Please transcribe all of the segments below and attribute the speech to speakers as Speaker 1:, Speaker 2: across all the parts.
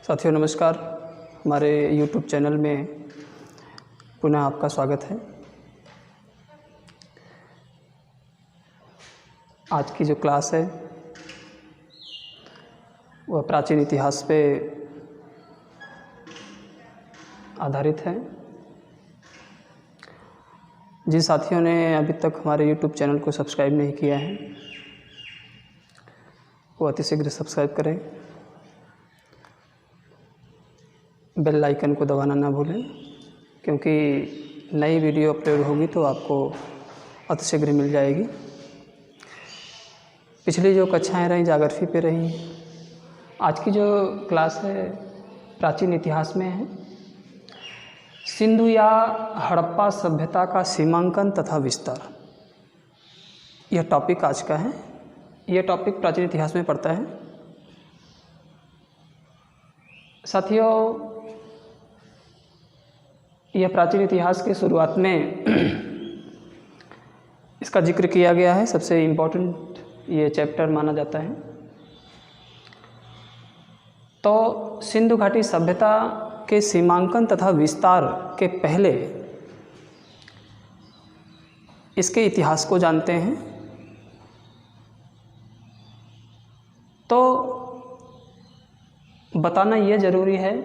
Speaker 1: साथियों नमस्कार। हमारे YouTube चैनल में पुनः आपका स्वागत है। आज की जो क्लास है वह प्राचीन इतिहास पे आधारित है। जिन साथियों ने अभी तक हमारे YouTube चैनल को सब्सक्राइब नहीं किया है वो अतिशीघ्र सब्सक्राइब करें, बेल आइकन को दबाना ना भूलें, क्योंकि नई वीडियो अपलोड होगी तो आपको अतिशीघ्र मिल जाएगी। पिछली जो कक्षाएं रहीं ज्योग्राफी पे रहीं। आज की जो क्लास है प्राचीन इतिहास में है। सिंधु या हड़प्पा सभ्यता का सीमांकन तथा विस्तार, यह टॉपिक आज का है। यह टॉपिक प्राचीन इतिहास में पड़ता है। साथियों, यह प्राचीन इतिहास के शुरुआत में इसका जिक्र किया गया है। सबसे इम्पोर्टेंट ये चैप्टर माना जाता है। तो सिंधु घाटी सभ्यता के सीमांकन तथा विस्तार के पहले इसके इतिहास को जानते हैं। तो बताना यह ज़रूरी है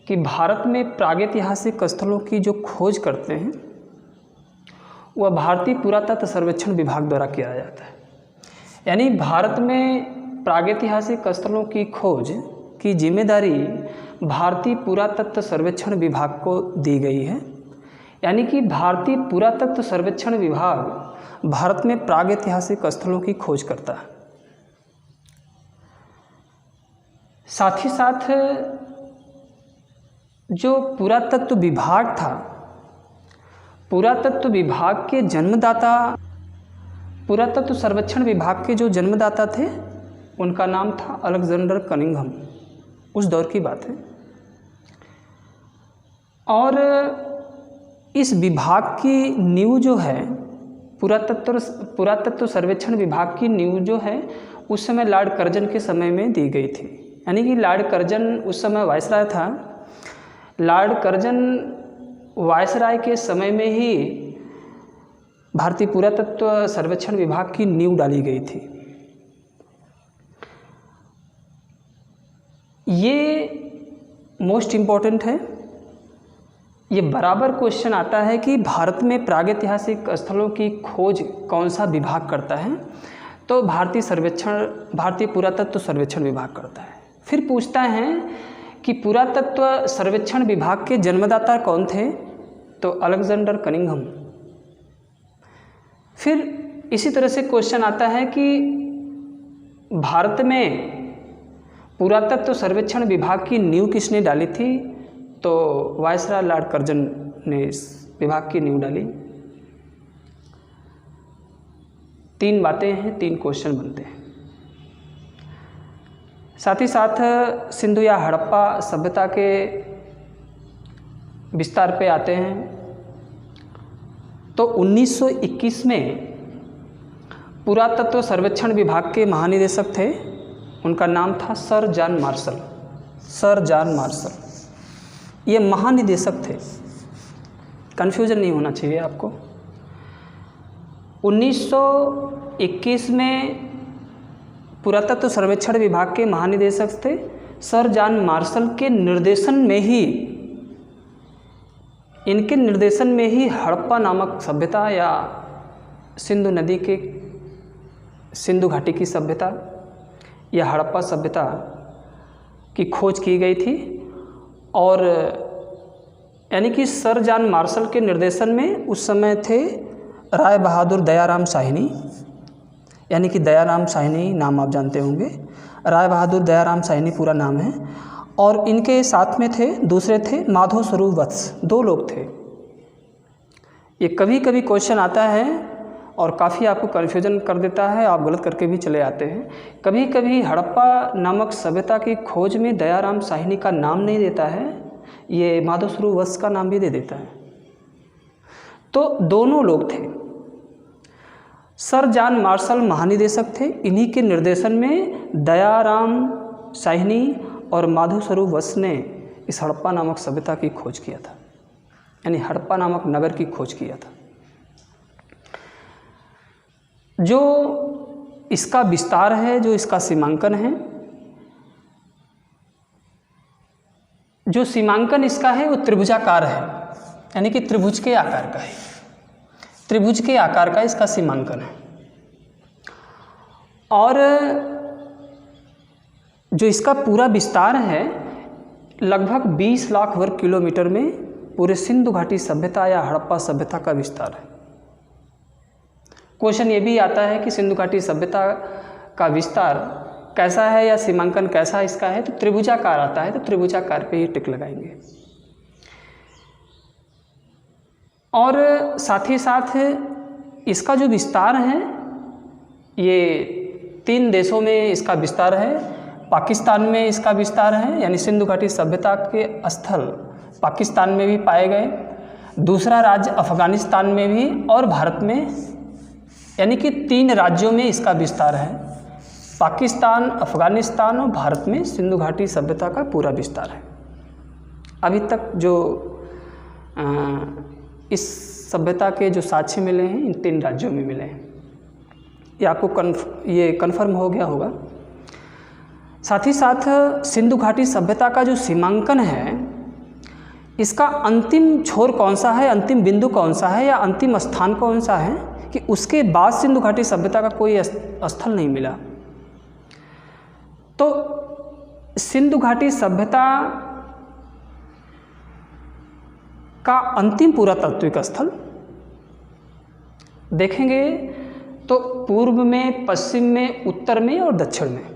Speaker 1: कि भारत में प्रागैतिहासिक स्थलों की जो खोज करते हैं वह भारतीय पुरातत्व सर्वेक्षण विभाग द्वारा किया जाता है। यानी भारत में प्रागैतिहासिक स्थलों की खोज की जिम्मेदारी भारतीय पुरातत्व सर्वेक्षण विभाग को दी गई है। यानी कि भारतीय पुरातत्व सर्वेक्षण विभाग भारत में प्रागैतिहासिक स्थलों की खोज करता है। साथ ही साथ जो पुरातत्व विभाग था, पुरातत्व विभाग के जन्मदाता, पुरातत्व सर्वेक्षण विभाग के जो जन्मदाता थे उनका नाम था अलेक्जेंडर कनिंघम। उस दौर की बात है। और इस विभाग की नींव जो है, पुरातत्व सर्वेक्षण विभाग की नींव जो है उस समय लॉर्ड कर्जन के समय में दी गई थी। यानी कि लॉर्ड कर्जन उस समय वायसराय था। लॉर्ड कर्जन वायसराय के समय में ही भारतीय पुरातत्व सर्वेक्षण विभाग की नींव डाली गई थी। ये मोस्ट इम्पॉर्टेंट है। ये बराबर क्वेश्चन आता है कि भारत में प्रागैतिहासिक स्थलों की खोज कौन सा विभाग करता है, तो भारतीय पुरातत्व सर्वेक्षण विभाग करता है। फिर पूछता है कि पुरातत्व सर्वेक्षण विभाग के जन्मदाता कौन थे, तो अलेक्जेंडर कनिंघम। फिर इसी तरह से क्वेश्चन आता है कि भारत में पुरातत्व सर्वेक्षण विभाग की नींव किसने डाली थी, तो वायसराय लॉर्ड कर्जन ने इस विभाग की नींव डाली। 3 बातें हैं, 3 क्वेश्चन बनते हैं। साथ ही साथ सिंधु या हड़प्पा सभ्यता के विस्तार पे आते हैं। तो 1921 में पुरातत्व सर्वेक्षण विभाग के महानिदेशक थे, उनका नाम था sir John Marshall. Sir John Marshall ये महानिदेशक थे, कन्फ्यूजन नहीं होना चाहिए आपको। 1921 में पुरातत्व सर्वेक्षण विभाग के महानिदेशक थे सर जॉन मार्शल के निर्देशन में ही, इनके निर्देशन में ही हड़प्पा नामक सभ्यता या सिंधु घाटी की सभ्यता या हड़प्पा सभ्यता की खोज की गई थी। और यानी कि सर जॉन मार्शल के निर्देशन में उस समय थे राय बहादुर दयाराम साहनी। यानी कि दयाराम साहनी नाम आप जानते होंगे। राय बहादुर दयाराम साहनी पूरा नाम है। और इनके साथ में दूसरे थे माधव स्वरूप वत्स। 2 लोग थे। ये कभी कभी क्वेश्चन आता है और काफ़ी आपको कन्फ्यूजन कर देता है, आप गलत करके भी चले आते हैं। कभी कभी हड़प्पा नामक सभ्यता की खोज में दयाराम साहनी का नाम नहीं देता है, ये माधव स्वरूप वत्स का नाम भी दे देता है। तो दोनों लोग थे। सर जॉन मार्शल महानिदेशक थे, इन्हीं के निर्देशन में दयाराम साहनी और माधव स्वरूप वत्स ने इस हड़प्पा नामक सभ्यता की खोज किया था, यानी हड़प्पा नामक नगर की खोज किया था। जो इसका विस्तार है, जो इसका सीमांकन है, जो सीमांकन इसका है वो त्रिभुजाकार है, यानी कि त्रिभुज के आकार का है। त्रिभुज के आकार का इसका सीमांकन है। और जो इसका पूरा विस्तार है लगभग 20 लाख वर्ग किलोमीटर में पूरे सिंधु घाटी सभ्यता या हड़प्पा सभ्यता का विस्तार है। क्वेश्चन ये भी आता है कि सिंधु घाटी सभ्यता का विस्तार कैसा है या सीमांकन कैसा इसका है, तो त्रिभुजाकार आता है, तो त्रिभुजाकार पे ही टिक लगाएंगे। और साथ ही साथ इसका जो विस्तार है ये 3 देशों में इसका विस्तार है। पाकिस्तान में इसका विस्तार है, यानी सिंधु घाटी सभ्यता के स्थल पाकिस्तान में भी पाए गए। दूसरा राज्य अफगानिस्तान में भी और भारत में, यानी कि 3 राज्यों में इसका विस्तार है। पाकिस्तान, अफगानिस्तान और भारत में सिंधु घाटी सभ्यता का पूरा विस्तार है। अभी तक जो इस सभ्यता के जो साक्ष्य मिले हैं इन 3 राज्यों में मिले हैं। ये आपको ये कन्फर्म हो गया होगा। साथ ही साथ सिंधु घाटी सभ्यता का जो सीमांकन है इसका अंतिम छोर कौन सा है, अंतिम बिंदु कौन सा है या अंतिम स्थान कौन सा है कि उसके बाद सिंधु घाटी सभ्यता का कोई स्थल नहीं मिला। तो सिंधु घाटी सभ्यता का अंतिम पुरातात्विक स्थल देखेंगे तो पूर्व में, पश्चिम में, उत्तर में और दक्षिण में,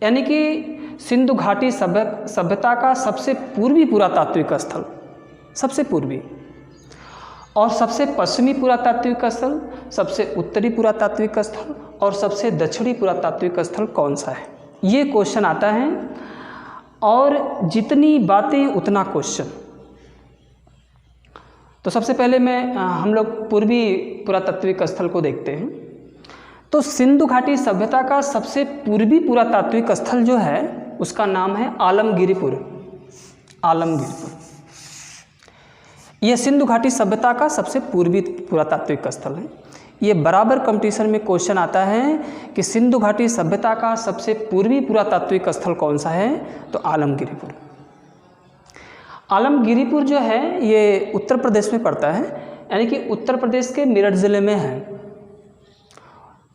Speaker 1: यानी कि सिंधु घाटी सभ्यता का सबसे पूर्वी पुरातात्विक स्थल, सबसे पूर्वी, और सबसे पश्चिमी पुरातात्विक स्थल, सबसे उत्तरी पुरातात्विक स्थल और सबसे दक्षिणी पुरातात्विक स्थल कौन सा है, ये क्वेश्चन आता है। और जितनी बातें उतना क्वेश्चन। तो सबसे पहले हम लोग पूर्वी पुरातात्विक स्थल को देखते हैं। तो सिंधु घाटी सभ्यता का सबसे पूर्वी पुरातात्विक स्थल जो है उसका नाम है आलमगिरीपुर। आलमगिरीपुर यह सिंधु घाटी सभ्यता का सबसे पूर्वी पुरातात्विक स्थल है। ये बराबर कंपटीशन में क्वेश्चन आता है कि सिंधु घाटी सभ्यता का सबसे पूर्वी पुरातात्विक स्थल कौन सा है, तो आलमगिरीपुर। आलमगिरीपुर जो है ये उत्तर प्रदेश में पड़ता है, यानी कि उत्तर प्रदेश के मेरठ ज़िले में है।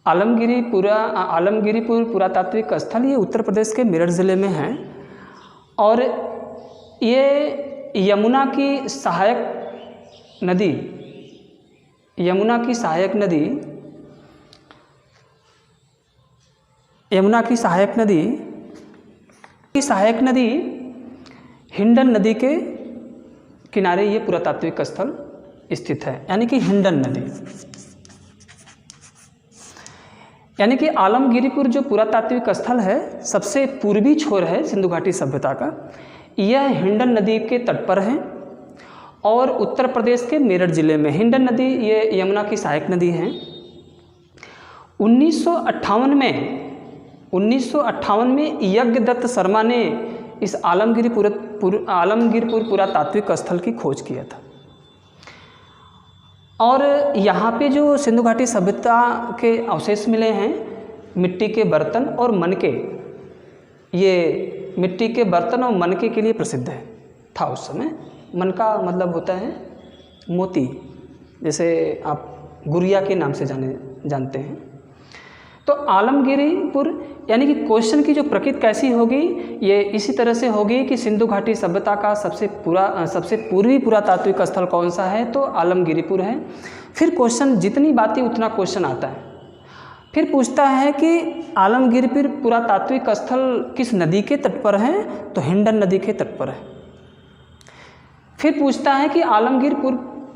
Speaker 1: आलमगिरीपुर पुरातात्विक स्थल ये उत्तर प्रदेश के मेरठ ज़िले में है और ये यमुना की सहायक नदी हिंडन नदी के किनारे ये पुरातात्विक स्थल स्थित है, यानी कि हिंडन नदी। यानी कि आलमगिरीपुर जो पुरातात्विक स्थल है सबसे पूर्वी छोर है सिंधु घाटी सभ्यता का, यह हिंडन नदी के तट पर है और उत्तर प्रदेश के मेरठ ज़िले में। हिंडन नदी ये यमुना की सहायक नदी है। 1958 में यज्ञदत्त शर्मा ने इस आलमगिरपुर पुरातात्विक स्थल की खोज किया था और यहाँ पे जो सिंधु घाटी सभ्यता के अवशेष मिले हैं, मिट्टी के बर्तन और मनके, ये मिट्टी के बर्तन और मनके के लिए प्रसिद्ध था उस समय। मन का मतलब होता है मोती, जैसे आप गुड़िया के नाम से जानते हैं। तो आलमगिरीपुर, यानी कि क्वेश्चन की जो प्रकृति कैसी होगी ये इसी तरह से होगी कि सिंधु घाटी सभ्यता का सबसे पूर्वी पुरातात्विक स्थल कौन सा है, तो आलमगिरीपुर है। फिर क्वेश्चन जितनी बातें उतना क्वेश्चन आता है। फिर पूछता है कि आलमगिरीपुर पुरातात्विक स्थल किस नदी के तट पर है, तो हिंडन नदी के तट पर है। फिर पूछता है कि आलमगिरपुर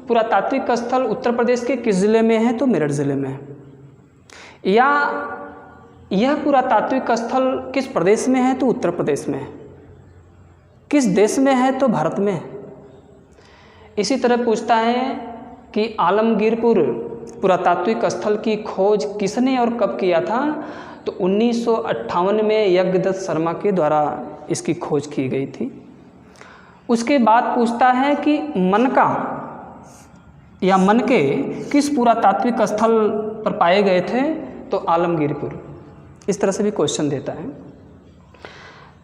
Speaker 1: पुरातात्विक स्थल उत्तर प्रदेश के किस ज़िले में है, तो मेरठ ज़िले में है। या यह पुरातात्विक स्थल किस प्रदेश में है, तो उत्तर प्रदेश में है। किस देश में है, तो भारत में है। इसी तरह पूछता है कि आलमगिरपुर पुरातात्विक स्थल की खोज किसने और कब किया था? तो 1958 में यज्ञदत्त शर्मा के द्वारा इसकी खोज की गई थी। उसके बाद पूछता है कि मनका या मनके किस पुरातात्विक स्थल पर पाए गए थे? तो आलमगीरपुर। इस तरह से भी क्वेश्चन देता है।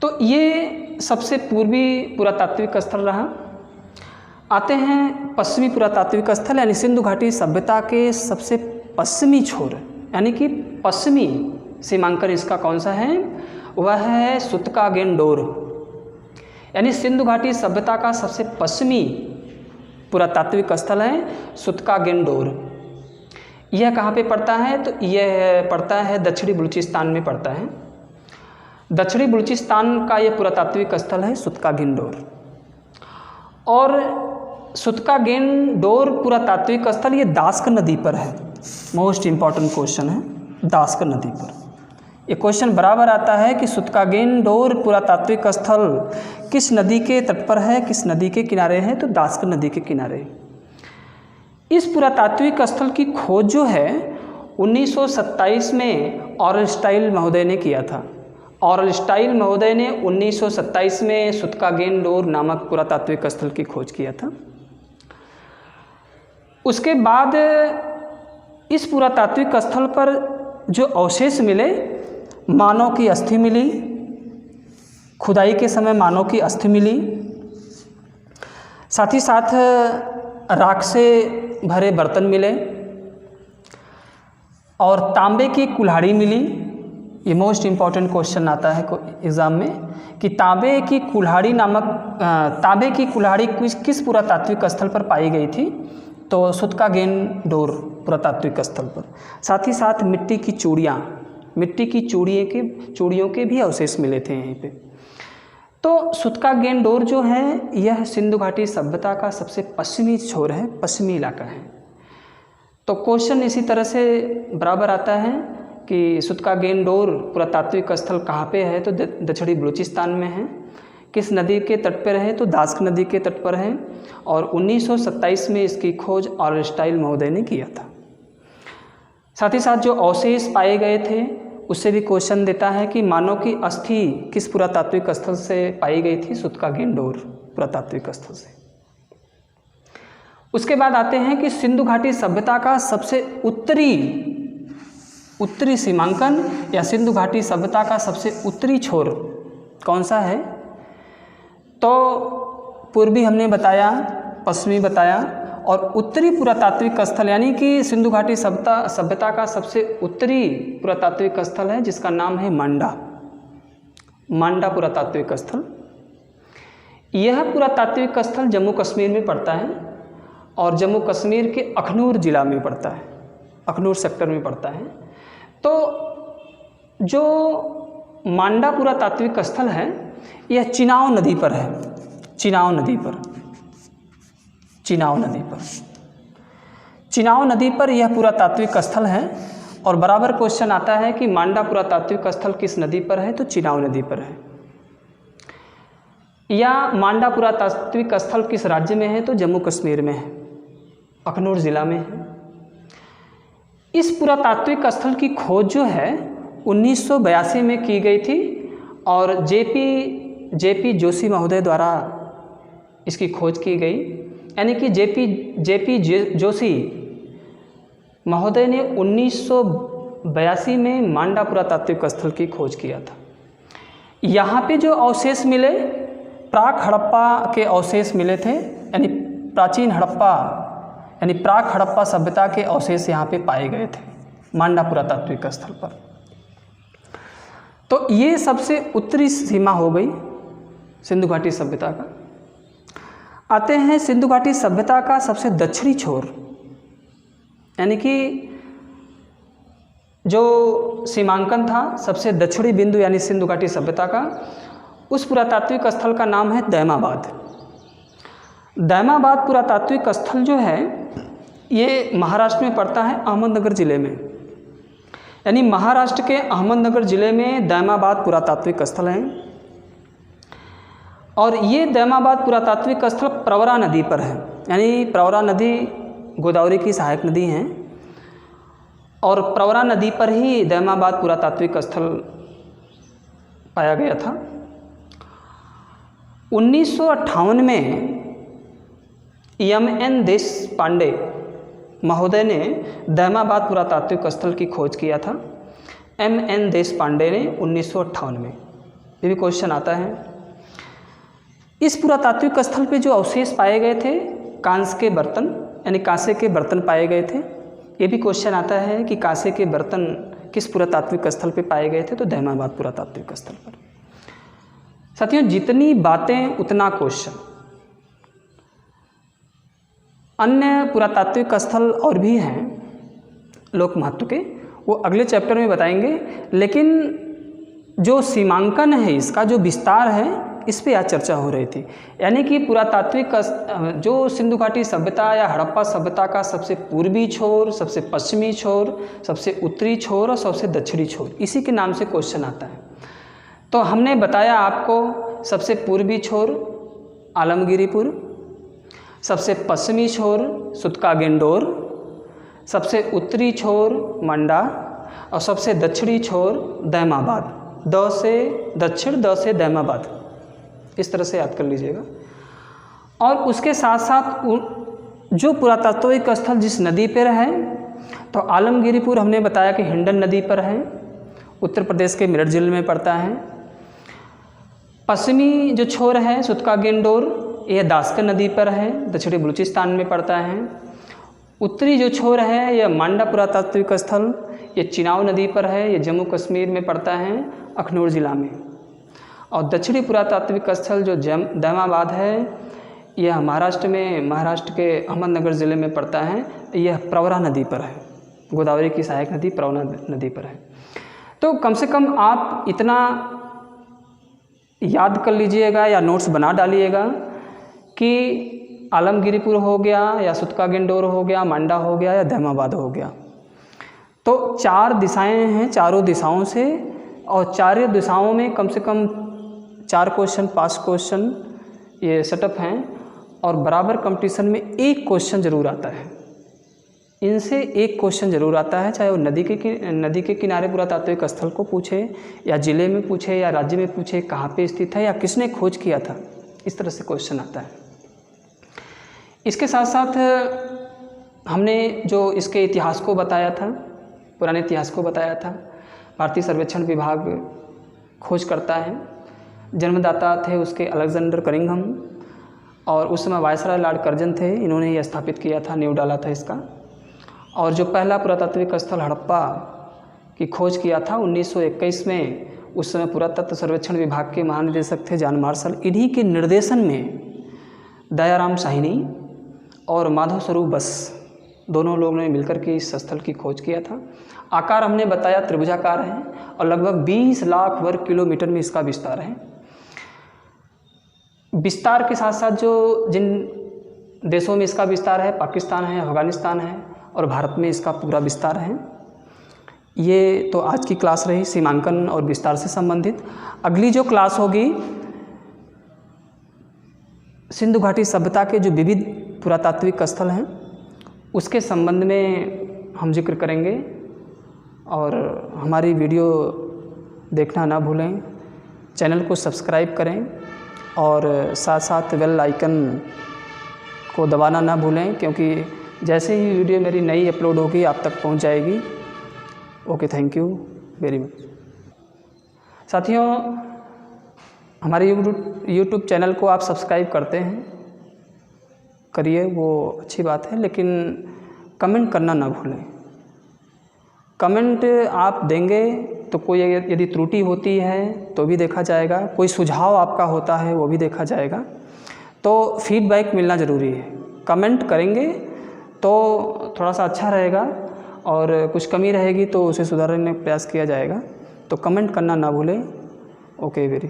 Speaker 1: तो ये सबसे पूर्वी पुरातात्विक स्थल रहा। आते हैं पश्चिमी पुरातात्विक स्थल यानी सिंधु घाटी सभ्यता के सबसे पश्चिमी छोर, यानी कि पश्चिमी सीमांकन इसका कौन सा है? वह है सुतका-गेंडोर। यानी सिंधु घाटी सभ्यता का सबसे पश्चिमी पुरातात्विक स्थल है सुतका-गेंडोर। यह कहाँ पे पड़ता है? तो यह पड़ता है दक्षिणी बलूचिस्तान में पड़ता है। दक्षिणी बलूचिस्तान का यह पुरातात्विक स्थल है सुतका-गेंडोर। और सुतका-गेंडोर पुरातात्विक स्थल ये दास्क नदी पर है। मोस्ट इम्पॉर्टेंट क्वेश्चन है, दास्क नदी पर। ये क्वेश्चन बराबर आता है कि सुतका-गेंडोर पुरातात्विक स्थल किस नदी के तट पर है, किस नदी के किनारे है? तो दास्क नदी के किनारे। इस पुरातात्विक स्थल की खोज जो है 1927 में ऑरलस्टाइल महोदय ने किया था। ऑरलस्टाइल महोदय ने 1927 में सुतका-गेंडोर नामक पुरातात्विक स्थल की खोज किया था। उसके बाद इस पुरातात्विक स्थल पर जो अवशेष मिले, मानव की अस्थि मिली, खुदाई के समय मानव की अस्थि मिली, साथ ही साथ राख से भरे बर्तन मिले और तांबे की कुल्हाड़ी मिली। ये मोस्ट इम्पॉर्टेंट क्वेश्चन आता है एग्ज़ाम में कि तांबे की कुल्हाड़ी किस पुरातात्विक स्थल पर पाई गई थी? तो सुतका-गेंडोर पुरातात्विक स्थल पर। साथ ही साथ मिट्टी की चूड़ियों के भी अवशेष मिले थे यहीं पे। तो सुतका-गेंडोर जो है यह सिंधु घाटी सभ्यता का सबसे पश्चिमी छोर है, पश्चिमी इलाका है। तो क्वेश्चन इसी तरह से बराबर आता है कि सुतका-गेंडोर पुरातात्विक स्थल कहाँ पे है? तो दक्षिणी बलूचिस्तान में है। किस नदी के तट पर है? तो दास्क नदी के तट पर है। और 1927 में इसकी खोज ऑरलस्टाइल महोदय ने किया था। साथ ही साथ जो अवशेष पाए गए थे उससे भी क्वेश्चन देता है कि मानव की अस्थि किस पुरातात्विक स्थल से पाई गई थी? सुतका-गेंडोर पुरातात्विक स्थल से। उसके बाद आते हैं कि सिंधु घाटी सभ्यता का सबसे उत्तरी सीमांकन या सिंधु घाटी सभ्यता का सबसे उत्तरी छोर कौन सा है? तो पूर्वी हमने बताया, पश्चिमी बताया, और उत्तरी पुरातात्विक स्थल यानी कि सिंधु घाटी सभ्यता का सबसे उत्तरी पुरातात्विक स्थल है जिसका नाम है मांडा पुरातात्विक स्थल। यह पुरातात्विक स्थल जम्मू कश्मीर में पड़ता है और जम्मू कश्मीर के अखनूर जिला में पड़ता है, अखनूर सेक्टर में पड़ता है। तो जो मांडा पुरातात्विक स्थल है यह चिनाव नदी पर है, चिनाव नदी पर यह पुरातात्विक स्थल है। और बराबर क्वेश्चन आता है कि मांडा पुरातात्विक स्थल किस नदी पर है? तो चिनाव नदी पर है। या मांडा पुरातात्विक स्थल किस राज्य में है? तो जम्मू कश्मीर में है, अखनूर ज़िला में है। इस पुरातात्विक स्थल की खोज जो है 1982 में की गई थी और जेपी जोशी महोदय द्वारा इसकी खोज की गई। यानी कि जेपी जोशी महोदय ने 1982 में मांडा पुरातात्विक स्थल की खोज किया था। यहाँ पे जो अवशेष मिले प्राक हड़प्पा के अवशेष मिले थे, यानी प्राक हड़प्पा सभ्यता के अवशेष यहाँ पे पाए गए थे मांडा पुरातात्विक स्थल पर। तो ये सबसे उत्तरी सीमा हो गई सिंधु घाटी सभ्यता का। आते हैं सिंधु घाटी सभ्यता का सबसे दक्षिणी छोर, यानी कि जो सीमांकन था सबसे दक्षिणी बिंदु यानी सिंधु घाटी सभ्यता का, उस पुरातात्विक स्थल का नाम है दैमाबाद। दैमाबाद पुरातात्विक स्थल जो है ये महाराष्ट्र में पड़ता है, अहमदनगर ज़िले में। यानी महाराष्ट्र के अहमदनगर ज़िले में दैमाबाद पुरातात्विक स्थल है। और ये दैमाबाद पुरातात्विक स्थल प्रवरा नदी पर है। यानी प्रवरा नदी गोदावरी की सहायक नदी है और प्रवरा नदी पर ही दैमाबाद पुरातात्विक स्थल पाया गया था। 1958 में एम.एन. देशपांडे महोदय ने दैमाबाद पुरातात्विक स्थल की खोज किया था। एम.एन. देशपांडे ने 1958 में, ये भी क्वेश्चन आता है। इस पुरातात्विक स्थल पे जो अवशेष पाए गए थे कांस्य के बर्तन यानी कांसे के बर्तन पाए गए थे। ये भी क्वेश्चन आता है कि कांसे के बर्तन किस पुरातात्विक स्थल पे पाए गए थे, तो दैमाबाद पुरातात्विक स्थल पर। साथियों, जितनी बातें उतना क्वेश्चन। अन्य पुरातात्विक स्थल और भी हैं लोक महत्व के, वो अगले चैप्टर में बताएंगे, लेकिन जो सीमांकन है इसका, जो विस्तार है, इस पे आज चर्चा हो रही थी। यानी कि पुरातात्विक जो सिंधु घाटी सभ्यता या हड़प्पा सभ्यता का सबसे पूर्वी छोर, सबसे पश्चिमी छोर, सबसे उत्तरी छोर और सबसे दक्षिणी छोर, इसी के नाम से क्वेश्चन आता है। तो हमने बताया आपको सबसे पूर्वी छोर आलमगिरीपुर, सबसे पश्चिमी छोर सुतका-गेंडोर, सबसे उत्तरी छोर मंडा और सबसे दक्षिणी छोर दैमाबाद। द से दक्षिण, द से दैमाबाद, इस तरह से याद कर लीजिएगा। और उसके साथ साथ जो पुरातात्विक स्थल जिस नदी पर है, तो आलमगिरीपुर हमने बताया कि हिंडन नदी पर है, उत्तर प्रदेश के मेरठ जिले में पड़ता है। पश्चिमी जो छोर है सुतका-गेंडोर, यह दास्कन नदी पर है, दक्षिणी बलूचिस्तान में पड़ता है। उत्तरी जो छोर है यह मांडा पुरातात्विक स्थल, ये चिनाव नदी पर है, ये जम्मू कश्मीर में पड़ता है, अखनूर ज़िला में। और दक्षिणी पुरातात्विक स्थल जो दैमाबाद है, यह महाराष्ट्र में, महाराष्ट्र के अहमदनगर ज़िले में पड़ता है। यह प्रवरा नदी पर है, गोदावरी की सहायक नदी प्रवरा नदी पर है। तो कम से कम आप इतना याद कर लीजिएगा या नोट्स बना डालिएगा कि आलमगिरीपुर हो गया या सुतका-गेंडोर हो गया, मांडा हो गया या दैमाबाद हो गया। तो 4 दिशाएं हैं, चारों दिशाओं से, और चारों दिशाओं में कम से कम 4 क्वेश्चन 5 क्वेश्चन ये सेटअप हैं, और बराबर कंपटीशन में एक क्वेश्चन ज़रूर आता है। इनसे एक क्वेश्चन ज़रूर आता है, चाहे वो नदी के किनारे पुरातात्विक स्थल को पूछे, या ज़िले में पूछे, या राज्य में पूछे कहाँ पे स्थित है, या किसने खोज किया था, इस तरह से क्वेश्चन आता है। इसके साथ साथ हमने जो इसके इतिहास को बताया था, पुराने इतिहास को बताया था। भारतीय सर्वेक्षण विभाग खोज करता है। जन्मदाता थे उसके अलेक्जेंडर कनिंघम, और उस समय वायसराय लॉर्ड कर्जन थे, इन्होंने ये स्थापित किया था, नींव डाला था इसका। और जो पहला पुरातात्विक स्थल हड़प्पा की खोज किया था 1921 में, उस समय पुरातत्व सर्वेक्षण विभाग के महानिदेशक थे जॉन मार्शल। इन्हीं के निर्देशन में दयाराम साहनी और माधव स्वरूप बस, दोनों लोगों ने मिलकर के इस स्थल की खोज किया था। आकार हमने बताया त्रिभुजाकार है, और लगभग 20 लाख वर्ग किलोमीटर में इसका विस्तार है। विस्तार के साथ साथ जो जिन देशों में इसका विस्तार है, पाकिस्तान है, अफगानिस्तान है, और भारत में इसका पूरा विस्तार है। ये तो आज की क्लास रही सीमांकन और विस्तार से संबंधित। अगली जो क्लास होगी सिंधु घाटी सभ्यता के जो विविध पुरातात्विक स्थल हैं उसके संबंध में हम जिक्र करेंगे। और हमारी वीडियो देखना ना भूलें, चैनल को सब्सक्राइब करें, और साथ साथ बेल आइकन को दबाना ना भूलें, क्योंकि जैसे ही वीडियो मेरी नई अपलोड होगी आप तक पहुंच जाएगी। Okay, thank you very much. साथियों, हमारे यूट्यूब चैनल को आप सब्सक्राइब करते हैं, करिए, वो अच्छी बात है, लेकिन कमेंट करना ना भूलें। कमेंट आप देंगे तो कोई यदि त्रुटि होती है तो भी देखा जाएगा, कोई सुझाव आपका होता है वो भी देखा जाएगा। तो फीडबैक मिलना ज़रूरी है। कमेंट करेंगे तो थोड़ा सा अच्छा रहेगा, और कुछ कमी रहेगी तो उसे सुधारने का प्रयास किया जाएगा। तो कमेंट करना ना भूलें। Okay very